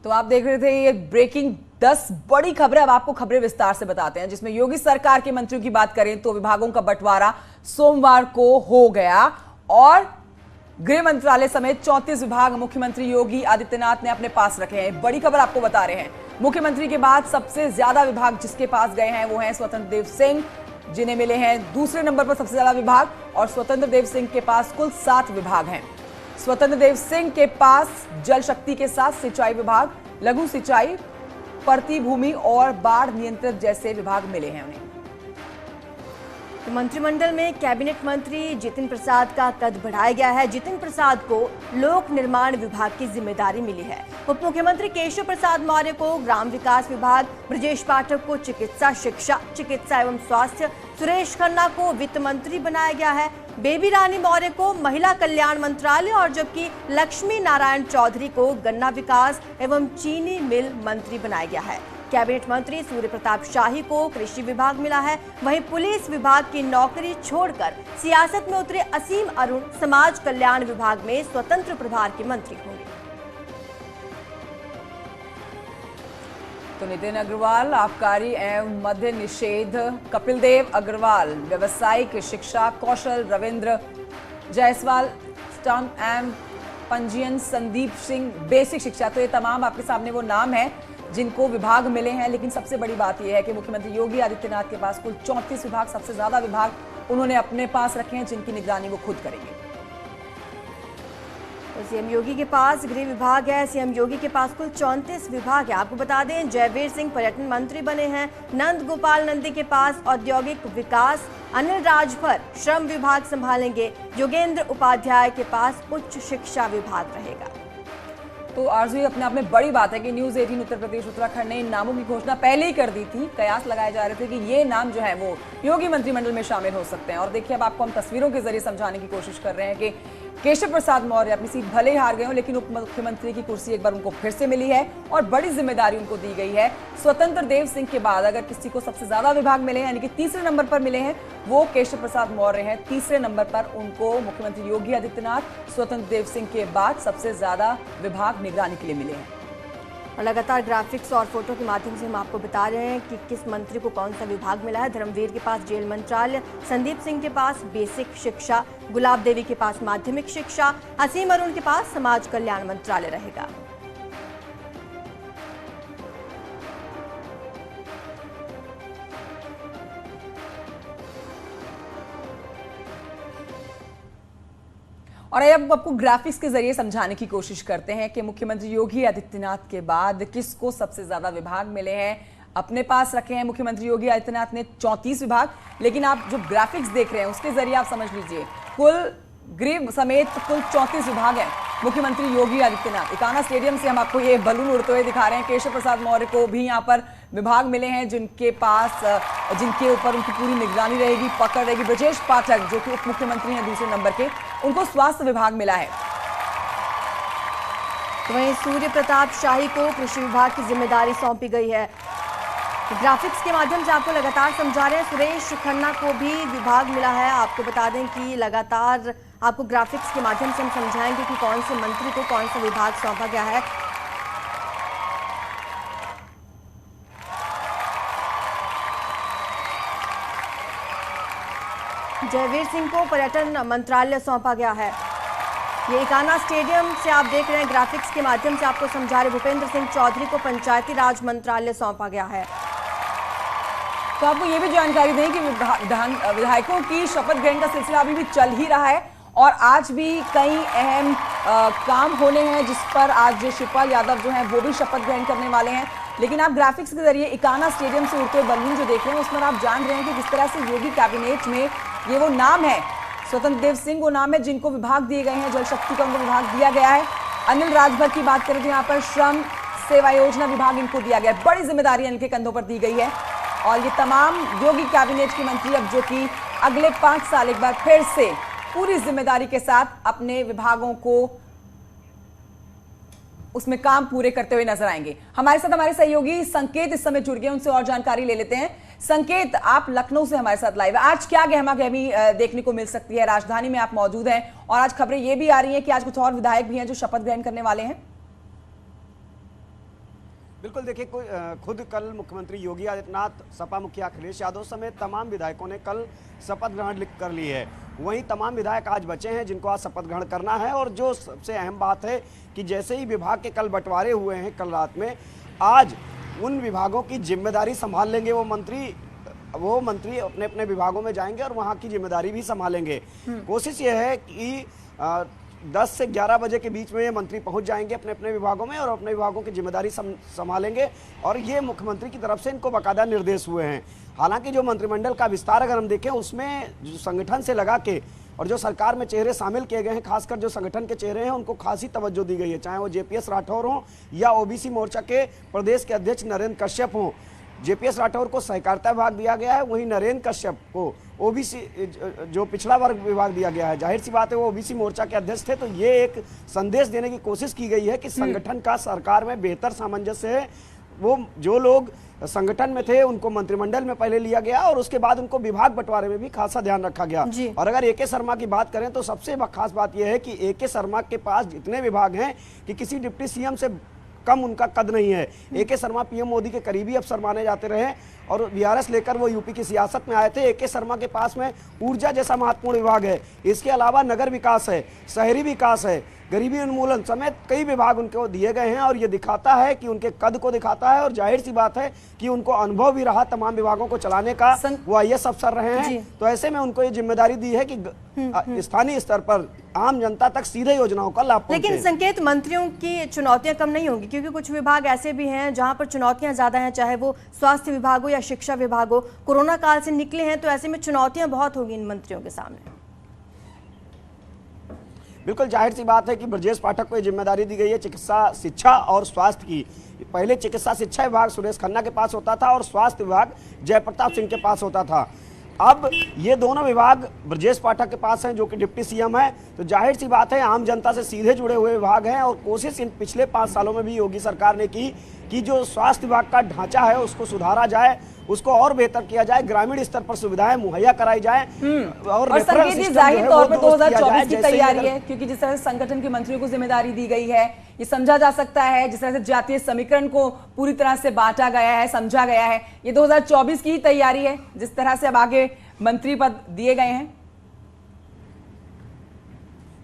तो आप देख रहे थे ये ब्रेकिंग 10 बड़ी खबरें। अब आपको खबरें विस्तार से बताते हैं, जिसमें योगी सरकार के मंत्रियों की बात करें तो विभागों का बंटवारा सोमवार को हो गया और गृह मंत्रालय समेत 34 विभाग मुख्यमंत्री योगी आदित्यनाथ ने अपने पास रखे हैं। बड़ी खबर आपको बता रहे हैं, मुख्यमंत्री के बाद सबसे ज्यादा विभाग जिसके पास गए हैं वो हैं स्वतंत्र देव सिंह, जिन्हें मिले हैं दूसरे नंबर पर सबसे ज्यादा विभाग। और स्वतंत्र देव सिंह के पास कुल 7 विभाग हैं। स्वतंत्र देव सिंह के पास जल शक्ति के साथ सिंचाई विभाग, लघु सिंचाई, परती भूमि और बाढ़ नियंत्रण जैसे विभाग मिले हैं उन्हें। तो मंत्रिमंडल में कैबिनेट मंत्री जितिन प्रसाद का कद बढ़ाया गया है। जितिन प्रसाद को लोक निर्माण विभाग की जिम्मेदारी मिली है। उप मुख्यमंत्री केशव प्रसाद मौर्य को ग्राम विकास विभाग, ब्रजेश पाठक को चिकित्सा शिक्षा, चिकित्सा एवं स्वास्थ्य, सुरेश खन्ना को वित्त मंत्री बनाया गया है। बेबी रानी मौर्य को महिला कल्याण मंत्रालय और जबकि लक्ष्मी नारायण चौधरी को गन्ना विकास एवं चीनी मिल मंत्री बनाया गया है। कैबिनेट मंत्री सूर्य प्रताप शाही को कृषि विभाग मिला है। वहीं पुलिस विभाग की नौकरी छोड़कर सियासत में उतरे असीम अरुण समाज कल्याण विभाग में स्वतंत्र प्रभार के मंत्री होंगे। तो नितिन अग्रवाल आबकारी एवं मद्य निषेध, कपिल देव अग्रवाल व्यवसायिक शिक्षा, कौशल रविंद्र जायसवाल स्टाम्प एवं पंजीयन, संदीप सिंह बेसिक शिक्षा। तो ये तमाम आपके सामने वो नाम हैं जिनको विभाग मिले हैं। लेकिन सबसे बड़ी बात यह है कि मुख्यमंत्री योगी आदित्यनाथ के पास कुल 34 विभाग, सबसे ज्यादा विभाग उन्होंने अपने पास रखे हैं जिनकी निगरानी वो खुद करेंगे। तो सीएम योगी के पास गृह विभाग है। सीएम योगी के पास कुल 34 विभाग है। आपको बता दें जयवीर सिंह पर्यटन मंत्री बने हैं। नंद गोपाल नंदी के पास औद्योगिक विकास, अनिल राजभर श्रम विभाग संभालेंगे। योगेंद्र उपाध्याय के पास उच्च शिक्षा विभाग रहेगा। तो आरजू अपने आप में बड़ी बात है कि न्यूज़ 18 उत्तर प्रदेश उत्तराखंड ने इन नामों की घोषणा पहले ही कर दी थी। कयास लगाए जा रहे थे कि ये नाम जो है वो योगी मंत्रिमंडल में शामिल हो सकते हैं। और देखिए अब आपको हम तस्वीरों के जरिए समझाने की कोशिश कर रहे हैं कि केशव प्रसाद मौर्य अपनी सीट भले ही हार गए हो, लेकिन उप मुख्यमंत्री की कुर्सी एक बार उनको फिर से मिली है और बड़ी जिम्मेदारी उनको दी गई है। स्वतंत्र देव सिंह के बाद अगर किसी को सबसे ज्यादा विभाग मिले हैं, यानी कि तीसरे नंबर पर मिले हैं, वो केशव प्रसाद मौर्य हैं। तीसरे नंबर पर उनको मुख्यमंत्री योगी आदित्यनाथ, स्वतंत्र देव सिंह के बाद सबसे ज्यादा विभाग निगरानी के लिए मिले हैं। और लगातार ग्राफिक्स और फोटो के माध्यम से हम आपको बता रहे हैं कि किस मंत्री को कौन सा विभाग मिला है। धर्मवीर के पास जेल मंत्रालय, संदीप सिंह के पास बेसिक शिक्षा, गुलाब देवी के पास माध्यमिक शिक्षा, असीम अरुण के पास समाज कल्याण मंत्रालय रहेगा। और अब आपको ग्राफिक्स के जरिए समझाने की कोशिश करते हैं कि मुख्यमंत्री योगी आदित्यनाथ के बाद किसको सबसे ज्यादा विभाग मिले हैं। अपने पास रखे हैं मुख्यमंत्री योगी आदित्यनाथ ने 34 विभाग, लेकिन आप जो ग्राफिक्स देख रहे हैं उसके जरिए आप समझ लीजिए कुल गृह समेत कुल 34 विभाग हैं मुख्यमंत्री योगी आदित्यनाथ। इकाना स्टेडियम से हम आपको ये बलून उड़ते हुए दिखा रहे हैं। केशव प्रसाद मौर्य को भी यहाँ पर विभाग मिले हैं जिनके ऊपर उनकी पूरी निगरानी रहेगी, पकड़ रहेगी। ब्रजेश पाठक जो कि उप मुख्यमंत्री हैं दूसरे नंबर के, उनको स्वास्थ्य विभाग मिला है। तो वहीं सूर्य प्रताप शाही को कृषि विभाग की जिम्मेदारी सौंपी गई है। ग्राफिक्स के माध्यम से आपको लगातार समझा रहे हैं। सुरेश खन्ना को भी विभाग मिला है। आपको बता दें कि लगातार आपको ग्राफिक्स के माध्यम से हम समझाएंगे कि कौन से मंत्री को कौन सा विभाग सौंपा गया है। जयवीर सिंह को पर्यटन मंत्रालय सौंपा गया है। ये इकाना स्टेडियम से आप देख रहे हैं। ग्राफिक्स के माध्यम से आपको समझा रहे भूपेंद्र सिंह चौधरी को पंचायती राज मंत्रालय सौंपा गया है। तो आपको ये भी जानकारी दें कि विधायकों की शपथ ग्रहण का सिलसिला अभी भी चल ही रहा है और आज भी कई अहम काम होने हैं जिस पर आज शिवपाल यादव जो हैं वो भी शपथ ग्रहण करने वाले हैं। लेकिन आप ग्राफिक्स के जरिए इकाना स्टेडियम से उड़ते बलून जो देख रहे हैं उसमें आप जान रहे हैं कि किस तरह से योगी कैबिनेट में ये वो नाम है। स्वतंत्र देव सिंह वो नाम है जिनको विभाग दिए गए हैं। जल शक्ति का उनको विभाग दिया गया है। अनिल राजभर की बात करें तो यहाँ पर श्रम सेवा योजना विभाग इनको दिया गया है। बड़ी जिम्मेदारी इनके कंधों पर दी गई है और ये तमाम योगी कैबिनेट के मंत्री अब जो कि अगले 5 साल एक बार फिर से पूरी जिम्मेदारी के साथ अपने विभागों को उसमें काम पूरे करते हुए नजर आएंगे। हमारे साथ हमारे सहयोगी संकेत इस समय जुड़ गए, उनसे और जानकारी ले लेते हैं। संकेत, आप लखनऊ से हमारे साथ लाइव। आज क्या गहमा गहमी देखने को मिल सकती है? राजधानी में आप मौजूद हैं और आज खबरें ये भी आ रही हैं कि आज कुछ और विधायक भी हैं जो शपथ ग्रहण करने वाले हैं। बिल्कुल देखिए, खुद कल मुख्यमंत्री योगी आदित्यनाथ, सपा मुखिया अखिलेश यादव समेत तमाम विधायकों ने कल शपथ ग्रहण कर ली है। वहीं तमाम विधायक आज बचे हैं जिनको आज शपथ ग्रहण करना है। और जो सबसे अहम बात है कि जैसे ही विभाग के कल बंटवारे हुए हैं कल रात में, आज उन विभागों की जिम्मेदारी संभाल लेंगे वो मंत्री अपने अपने विभागों में जाएंगे और वहाँ की जिम्मेदारी भी संभालेंगे। कोशिश ये है कि 10 से 11 बजे के बीच में ये मंत्री पहुंच जाएंगे अपने अपने विभागों में और अपने विभागों की जिम्मेदारी संभालेंगे। और ये मुख्यमंत्री की तरफ से इनको बाकायदा निर्देश हुए हैं। हालांकि जो मंत्रिमंडल का विस्तार अगर हम देखें, उसमें जो संगठन से लगा के और जो सरकार में चेहरे शामिल किए गए हैं, खासकर जो संगठन के चेहरे हैं, उनको खासी तवज्जो दी गई है। चाहे वो जेपीएस राठौर हों या ओबीसी मोर्चा के प्रदेश के अध्यक्ष नरेंद्र कश्यप हों। जेपीएस राठौर को सहकारिता विभाग दिया गया है, वहीं नरेंद्र कश्यप को ओबीसी जो पिछड़ा वर्ग विभाग दिया गया है। जाहिर सी बात है वो ओबीसी मोर्चा के अध्यक्ष थे, तो ये एक संदेश देने की कोशिश की गई है कि संगठन का सरकार में बेहतर सामंजस्य है। वो जो लोग संगठन में थे उनको मंत्रिमंडल में पहले लिया गया और उसके बाद उनको विभाग बंटवारे में भी खासा ध्यान रखा गया। और अगर एके शर्मा की बात करें तो सबसे खास बात यह है कि एके शर्मा के पास इतने विभाग हैं कि किसी डिप्टी सीएम से कम उनका कद नहीं है। एके शर्मा पीएम मोदी के करीबी अफसर माने जाते रहे और बीआरएस लेकर वो यूपी की सियासत में आए थे। एके शर्मा के पास में ऊर्जा जैसा महत्वपूर्ण विभाग है, इसके अलावा नगर विकास है, शहरी विकास है, गरीबी उन्मूलन समेत कई विभाग उनको दिए गए हैं। और ये दिखाता है कि उनके कद को दिखाता है और जाहिर सी बात है कि उनको अनुभव भी रहा तमाम विभागों को चलाने का। वो आईएएस अफसर रहे हैं, तो ऐसे में उनको ये जिम्मेदारी दी है कि स्थानीय स्तर पर आम जनता तक सीधे योजनाओं का लाभ पहुंचे। लेकिन संकेत, मंत्रियों की चुनौतियां कम नहीं होंगी, क्योंकि कुछ विभाग ऐसे भी हैं जहां पर चुनौतियां ज्यादा हैं, चाहे वो स्वास्थ्य विभाग हो या शिक्षा विभाग हो। कोरोना काल से निकले हैं तो ऐसे में चुनौतियां बहुत होंगी इन मंत्रियों के सामने। बिल्कुल जाहिर सी बात है कि ब्रजेश पाठक को ये जिम्मेदारी दी गई है चिकित्सा, शिक्षा और स्वास्थ्य की। पहले चिकित्सा शिक्षा विभाग सुरेश खन्ना के पास होता था और स्वास्थ्य विभाग जयप्रताप सिंह के पास होता था। अब ये दोनों विभाग ब्रजेश पाठक के पास हैं जो कि डिप्टी सीएम है। तो जाहिर सी बात है आम जनता से सीधे जुड़े हुए विभाग हैं। और कोशिश इन पिछले 5 सालों में भी योगी सरकार ने की कि जो स्वास्थ्य विभाग का ढांचा है उसको सुधारा जाए, उसको और बेहतर किया जाए, ग्रामीण स्तर पर सुविधाएं मुहैया कराई जाए। और संकेत जी, जाहिर तौर पर 2024 की तैयारी है, क्योंकि जिस तरह से संगठन के मंत्रियों को जिम्मेदारी दी गई है, ये समझा जा सकता है जिस तरह से जातीय समीकरण को पूरी तरह से बांटा गया है, समझा गया है, ये 2024 की ही तैयारी है जिस तरह से अब आगे मंत्री पद दिए गए हैं।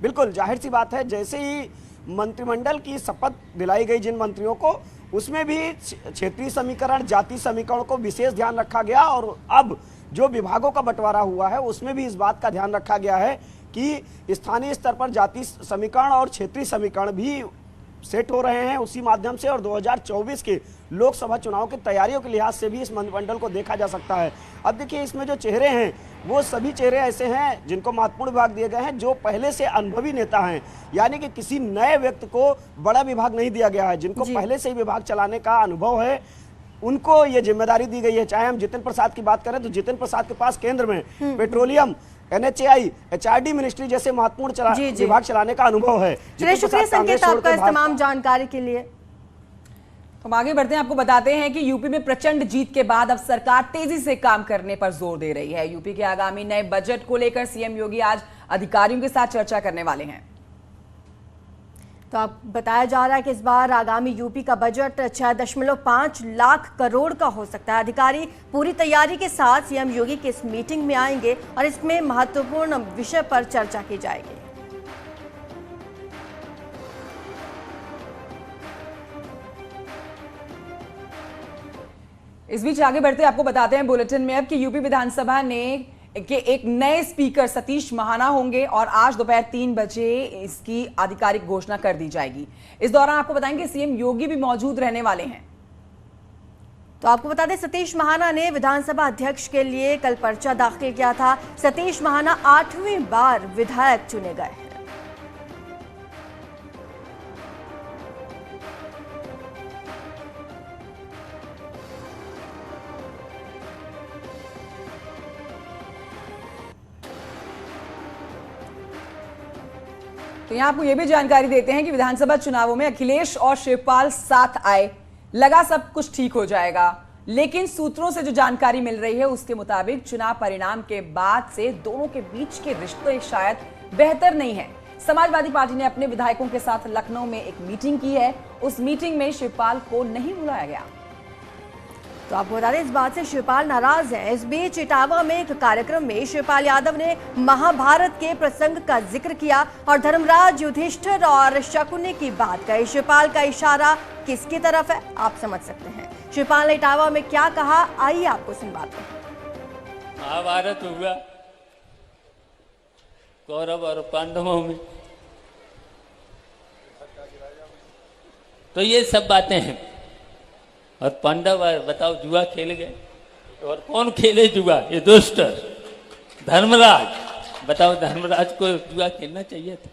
बिल्कुल जाहिर सी बात है, जैसे ही मंत्रिमंडल की शपथ दिलाई गई जिन मंत्रियों को, उसमें भी क्षेत्रीय समीकरण, जाति समीकरण को विशेष ध्यान रखा गया। और अब जो विभागों का बंटवारा हुआ है उसमें भी इस बात का ध्यान रखा गया है कि स्थानीय स्तर पर जाति समीकरण और क्षेत्रीय समीकरण भी सेट हो रहे हैं उसी माध्यम से। और 2024 के लोकसभा चुनाव की तैयारियों के लिहाज से भी इस मंत्रिमंडल को देखा जा सकता है। अब देखिए, इसमें जो चेहरे हैं वो सभी चेहरे ऐसे हैं जिनको महत्वपूर्ण विभाग दिए गए हैं, जो पहले से अनुभवी नेता हैं। यानी कि किसी नए व्यक्ति को बड़ा विभाग नहीं दिया गया है, जिनको पहले से ही विभाग चलाने का अनुभव है उनको ये जिम्मेदारी दी गई है। चाहे हम जितिन प्रसाद की बात करें तो जितिन प्रसाद के पास केंद्र में पेट्रोलियम, NHAI, HRD मिनिस्ट्री जैसे महत्वपूर्ण विभाग चलाने का अनुभव है। शुक्रिया संकेत आपका इस तमाम जानकारी के लिए। हम आगे बढ़ते हैं, आपको बताते हैं कि यूपी में प्रचंड जीत के बाद अब सरकार तेजी से काम करने पर जोर दे रही है। यूपी के आगामी नए बजट को लेकर सीएम योगी आज अधिकारियों के साथ चर्चा करने वाले हैं। तो अब बताया जा रहा है कि इस बार आगामी यूपी का बजट 6.5 लाख करोड़ का हो सकता है। अधिकारी पूरी तैयारी के साथ सीएम योगी की इस मीटिंग में आएंगे और इसमें महत्वपूर्ण विषय पर चर्चा की जाएगी। इस बीच आगे बढ़ते आपको बताते हैं बुलेटिन में अब कि यूपी विधानसभा ने के एक नए स्पीकर सतीश महाना होंगे और आज दोपहर 3 बजे इसकी आधिकारिक घोषणा कर दी जाएगी। इस दौरान आपको बताएंगे सीएम योगी भी मौजूद रहने वाले हैं। तो आपको बता दें, सतीश महाना ने विधानसभा अध्यक्ष के लिए कल पर्चा दाखिल किया था। सतीश महाना 8वीं बार विधायक चुने गए हैं। तो यहां आपको यह भी जानकारी देते हैं कि विधानसभा चुनावों में अखिलेश और शिवपाल साथ आए, लगा सब कुछ ठीक हो जाएगा, लेकिन सूत्रों से जो जानकारी मिल रही है उसके मुताबिक चुनाव परिणाम के बाद से दोनों के बीच के रिश्ते शायद बेहतर नहीं है। समाजवादी पार्टी ने अपने विधायकों के साथ लखनऊ में एक मीटिंग की है। उस मीटिंग में शिवपाल को नहीं बुलाया गया। तो आपको बता दें, इस बात से शिवपाल नाराज हैं। इस बीच इटावा में एक कार्यक्रम में शिवपाल यादव ने महाभारत के प्रसंग का जिक्र किया और धर्मराज, युधिष्ठिर और शकुनी की बात कही। शिवपाल का इशारा किसकी तरफ है, आप समझ सकते हैं। शिवपाल ने इटावा में क्या कहा, आइए आपको सुनवाते हैं। महाभारत हुआ कौरव और पांडवों में, तो ये सब बातें हैं। और पांडव बताओ जुआ खेल गए, और कौन खेले जुआ? ये दुष्ट धर्मराज। बताओ धर्मराज को जुआ खेलना चाहिए था?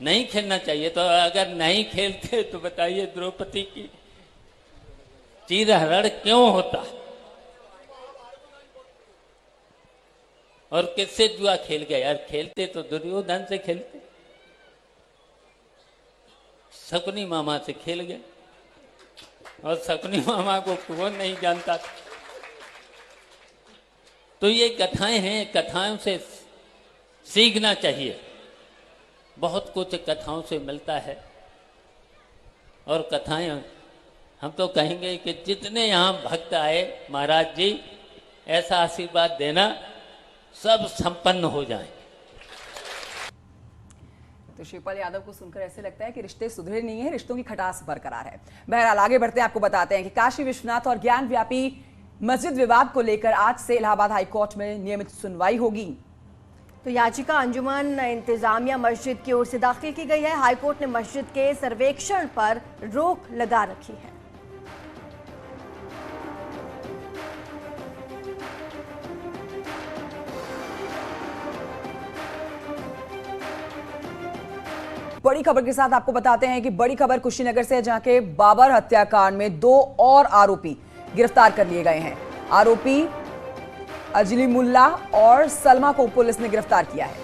नहीं खेलना चाहिए। तो अगर नहीं खेलते तो बताइए द्रौपदी की चीरहरण क्यों होता? और किससे जुआ खेल गए? यार खेलते तो दुर्योधन से खेलते, शकुनी मामा से खेल गए, और शकुनी मामा को कौन नहीं जानता था। तो ये कथाएं हैं, कथाओं से सीखना चाहिए। बहुत कुछ कथाओं से मिलता है। और कथाएं हम तो कहेंगे कि जितने यहाँ भक्त आए, महाराज जी ऐसा आशीर्वाद देना सब संपन्न हो जाए। तो शिवपाल यादव को सुनकर ऐसे लगता है कि रिश्ते सुधरे नहीं है, रिश्तों की खटास बरकरार है। बहरहाल आगे बढ़ते हैं, आपको बताते हैं कि काशी विश्वनाथ और ज्ञान व्यापी मस्जिद विवाद को लेकर आज से इलाहाबाद हाईकोर्ट में नियमित सुनवाई होगी। तो याचिका अंजुमन इंतजामिया मस्जिद की ओर से दाखिल की गई है। हाईकोर्ट ने मस्जिद के सर्वेक्षण पर रोक लगा रखी है। बड़ी खबर के साथ आपको बताते हैं कि बड़ी खबर कुशीनगर से, जहां के बाबर हत्याकांड में 2 और आरोपी गिरफ्तार कर लिए गए हैं। आरोपी अजली मुल्ला और सलमा को पुलिस ने गिरफ्तार किया है।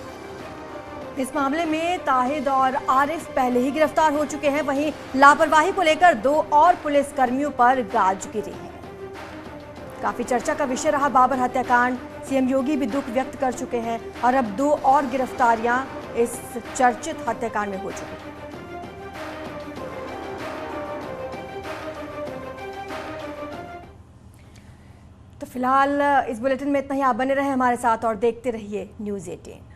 इस मामले में ताहिद और आरिफ पहले ही गिरफ्तार हो चुके हैं। वहीं लापरवाही को लेकर 2 और पुलिस कर्मियों पर गाज गिरी है। काफी चर्चा का विषय रहा बाबर हत्याकांड। सीएम योगी भी दुख व्यक्त कर चुके हैं और अब 2 और गिरफ्तारियां इस चर्चित हत्याकांड में हो चुकी हैं। तो फिलहाल इस बुलेटिन में इतना ही। आप बने रहे हमारे साथ और देखते रहिए News 18।